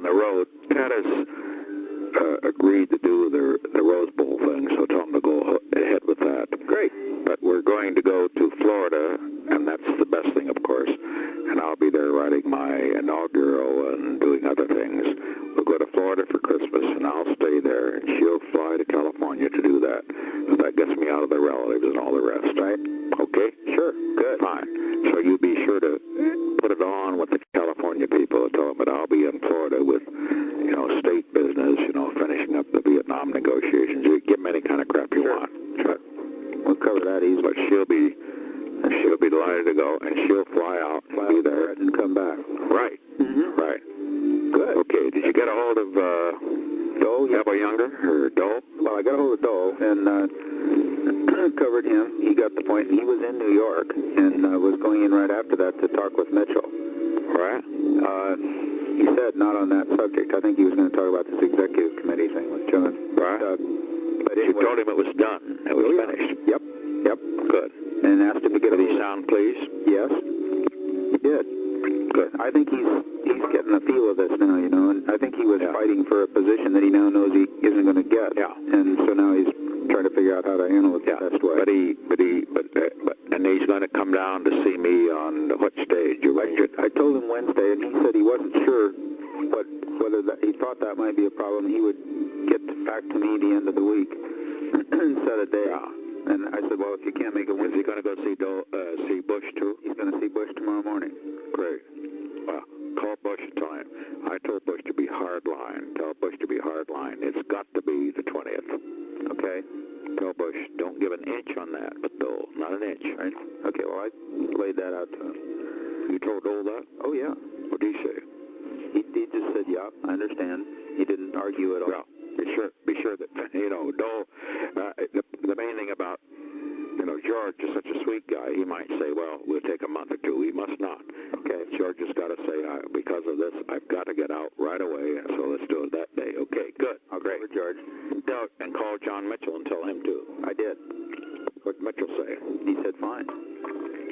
the road. Pat has agreed to do the Rose Bowl thing, so tell him to go ahead with that. Great. But we're going to go to Florida, and that's the best thing, of course. And I'll be there riding my inaugural and doing other things. We'll go to Florida for Christmas, and I'll stay there, and she'll fly to California to do that. So that gets me out of the relatives and all the rest, right? Okay? Sure. Good. Fine. So you be sure to put it on with the California people and tell them that I'll be in Florida with, you know, state business, you know, finishing up the Vietnam negotiations. You give them any kind of crap you want. Sure. We'll cover that easily. But she'll be delighted to go, and she'll fly be there and come back. Right. Mm-hmm. Right. Good. Okay. Did you get a hold of Dole? Yeah. Younger or Dole? Well, I got a hold of Dole and covered him. He got the point. He was in New York and was going in right after that to talk with Mitchell. Right. He said not on that subject. I think he was going to talk about this executive committee thing with John. Right. But anyway, you told him it was done. It was finished. Yep. Yep. Good. And asked him to get a sound, please. Yes. He did. Good. I think he's getting a feel of this now, you know, and I think he was fighting for a position that he now knows he isn't going to get. Yeah. And so now he's trying to figure out how to handle it the best way. And he's going to come down to see me on what stage? I told him Wednesday, and he said he wasn't sure whether he thought that might be a problem. He would get back to me the end of the week and set a day. Yeah. And I said, well, if you can't make it Wednesday, is he going to go see Bush too? He's going to see Bush tomorrow morning. Great. Well, call Bush and tell him. I told Bush to be hardline. Tell Bush to be hardline. It's got to be the 20th. Okay? Tell Bush, don't give an inch on that, but Dole, not an inch. Right? Okay, well, I laid that out to him. You told Dole that? Oh, yeah. What did he say? He just said, yeah, I understand. He didn't argue at all. Yeah. Be sure that, you know, Dole, the main thing about, you know, George is such a sweet guy, he might say, well, we'll take a month or two. He must not. Okay, George has got to say, because of this, I've got to get out right away, so let's do it that day. Okay, good. Oh, great. George. And call John Mitchell and tell him to. I did. What'd Mitchell say? He said, fine.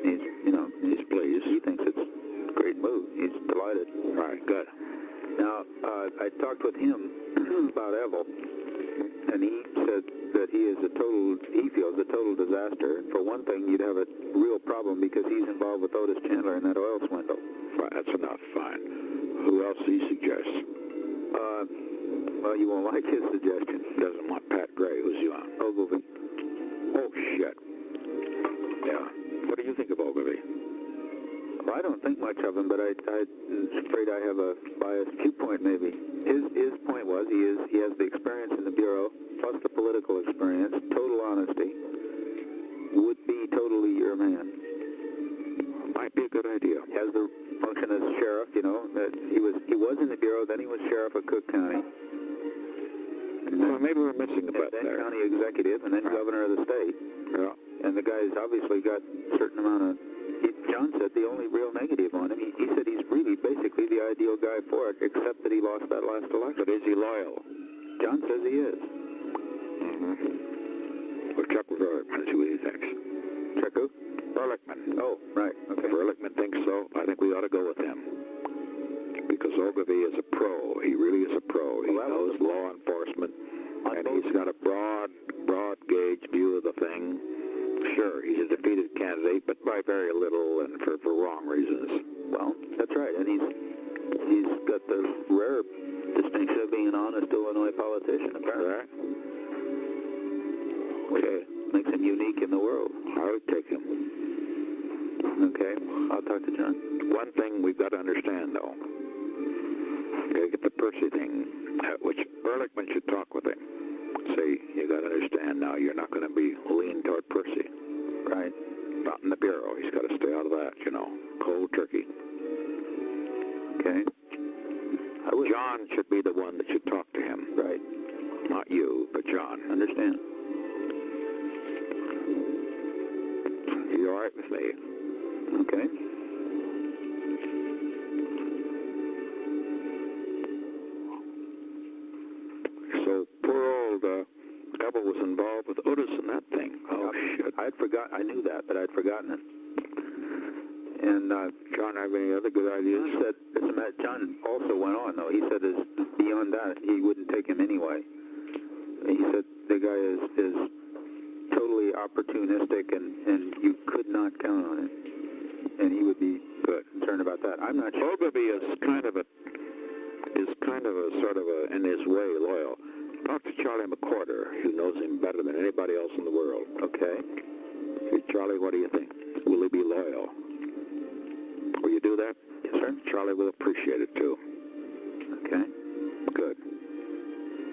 He's pleased. He thinks it's a great move. He's delighted. All right, good. Now, I talked with him about Evel, and he said that he feels a total disaster. For one thing, you'd have a real problem because he's involved with Otis Chandler in that oil swindle. Right, that's enough, fine. Who else he suggests? Well, you won't like his suggestion. Doesn't want Pat Gray. Who's he on? Ogilvie. Oh, shit. Yeah. What do you think of Ogilvie? Well, I don't think much of him, but I'm afraid I have a biased viewpoint, maybe. His point was he has the experience in the Bureau, plus the political experience, total honesty, would be totally your man. Might be a good idea. Has the function as sheriff, you know, that he was in the Bureau, then he was sheriff of Cook County. Well, maybe we're missing a bit there. Then county executive, and then governor of the state. Yeah. And the guy's obviously got a certain amount of... John said the only real negative on him, he said he's really basically the ideal guy for it, except that he lost that last election. But is he loyal? John says he is. Mm-hmm. We'll check with Ehrlichman and see what he thinks. Check who? Ehrlichman. Oh, right. Okay. If Ehrlichman thinks so, I think we ought to go with him. Because Ogilvie is a pro. He really is a pro. He knows law enforcement, and he's got a broad gauge view of the thing. Sure, he's a defeated candidate, but by very little and for wrong reasons. Well, that's right, and he's got the rare distinction of being an honest Illinois politician, apparently. Right. Okay. Makes him unique in the world. I would take him. Okay, I'll talk to John. One thing we've got to understand, though, you got to get the Percy thing, which Ehrlichman should talk with him. Say, you got to understand now, you're not going to be lean toward Percy. Right. Not in the Bureau. He's got to stay out of that, you know. Cold turkey. Okay. John should be the one that should talk to him. Right. Not you, but John. Understand. You all right with me? Okay. So poor old Evel was involved with Otis in that thing. Oh, shit. I knew that, but I'd forgotten it. And John, have any other good ideas? He said, John also went on, though. He said beyond that, he wouldn't take him anyway. He said the guy is totally opportunistic, and you could not count on it. And he would be concerned about that. I'm not sure. Ogilvie is kind of a sort of a, in his way, loyal. Talk to Charlie McCorder, who knows him better than anybody else in the world. Okay. Hey, Charlie, what do you think? Will he be loyal? Will you do that? Yes, sir. Charlie will appreciate it, too. Okay. Good.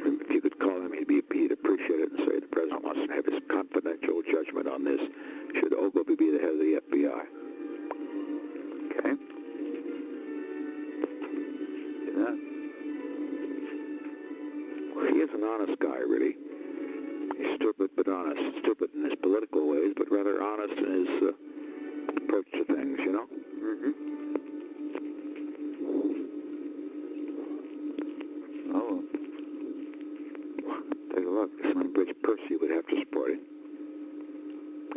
If you could call him, he'd appreciate it and say the President wants to have his confidential judgment on this. Should Ogilvie be the head of the FBI? Okay. Do that. Well, he is an honest guy, really. He's stupid but honest. Stupid in his political ways, but rather honest in his approach to things, you know? Mm-hmm. Oh. Take a look. This one Bridge Percy would have to support him.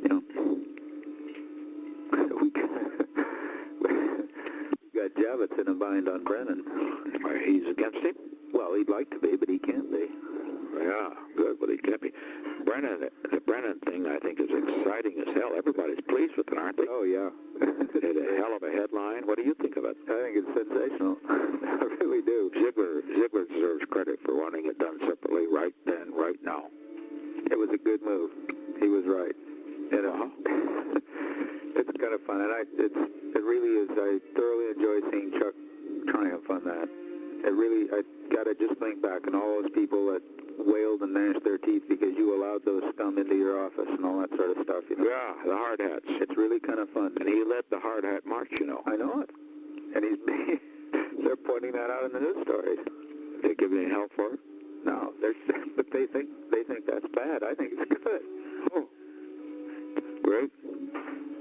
Yeah. we got Javits in a bind on Brennan. He's against him? Well, he'd like to be, but he can't be. Yeah, good, but he can't be. The Brennan thing, I think, is exciting as hell. Everybody's pleased with it, aren't they? Oh, yeah. It had a hell of a headline. What do you think of it? I think it's sensational. I really do. Ziegler deserves credit for wanting it done separately right then, right now. It was a good move. He was right. And it's kind of fun, and it really is. I thoroughly enjoy seeing Chuck triumph on that. I got to just think back and all those people that wailed and gnashed their teeth because you allowed those scum into your office and all that sort of stuff, you know? Yeah, the hard hats. It's really kind of fun. And he led the hard hat march, you know. I know it. And they're pointing that out in the news stories. They give you any help for it? No, but they think that's bad. I think it's good. Oh, great.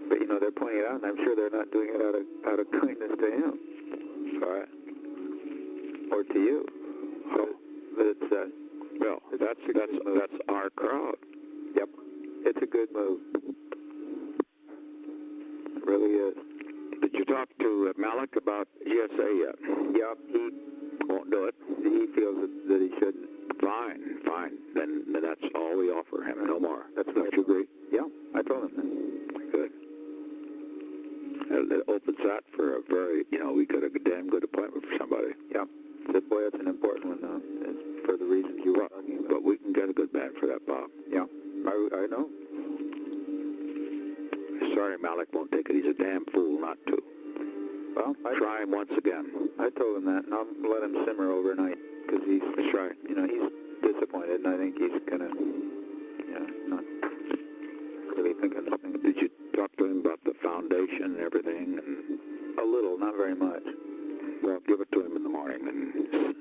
But you know, they're pointing it out, and I'm sure they're not doing it out of kindness to him. All right. Or to you. Oh. But it's well, that's our crowd. Yep. It's a good move. It really is. Did you talk to Malik about ESA yet? Yep. He won't do it. He feels that he shouldn't. Fine. Then that's all we offer him, no more. That's what you agree? Yeah. I told him that. Good. It opens that for a very, we got a damn good appointment for somebody. Yeah. Said, boy, that's an important one, though, for the reasons you were talking about. But we can get a good man for that, Bob. Yeah, I know. Sorry, Malik won't take it. He's a damn fool not to. Well, try him once again. I told him that, and I'll let him simmer overnight, because that's right. He's disappointed, and I think he's going to, not really thinking something. Did you talk to him about the foundation and everything? And a little, not very much. Well, give it to him in the morning and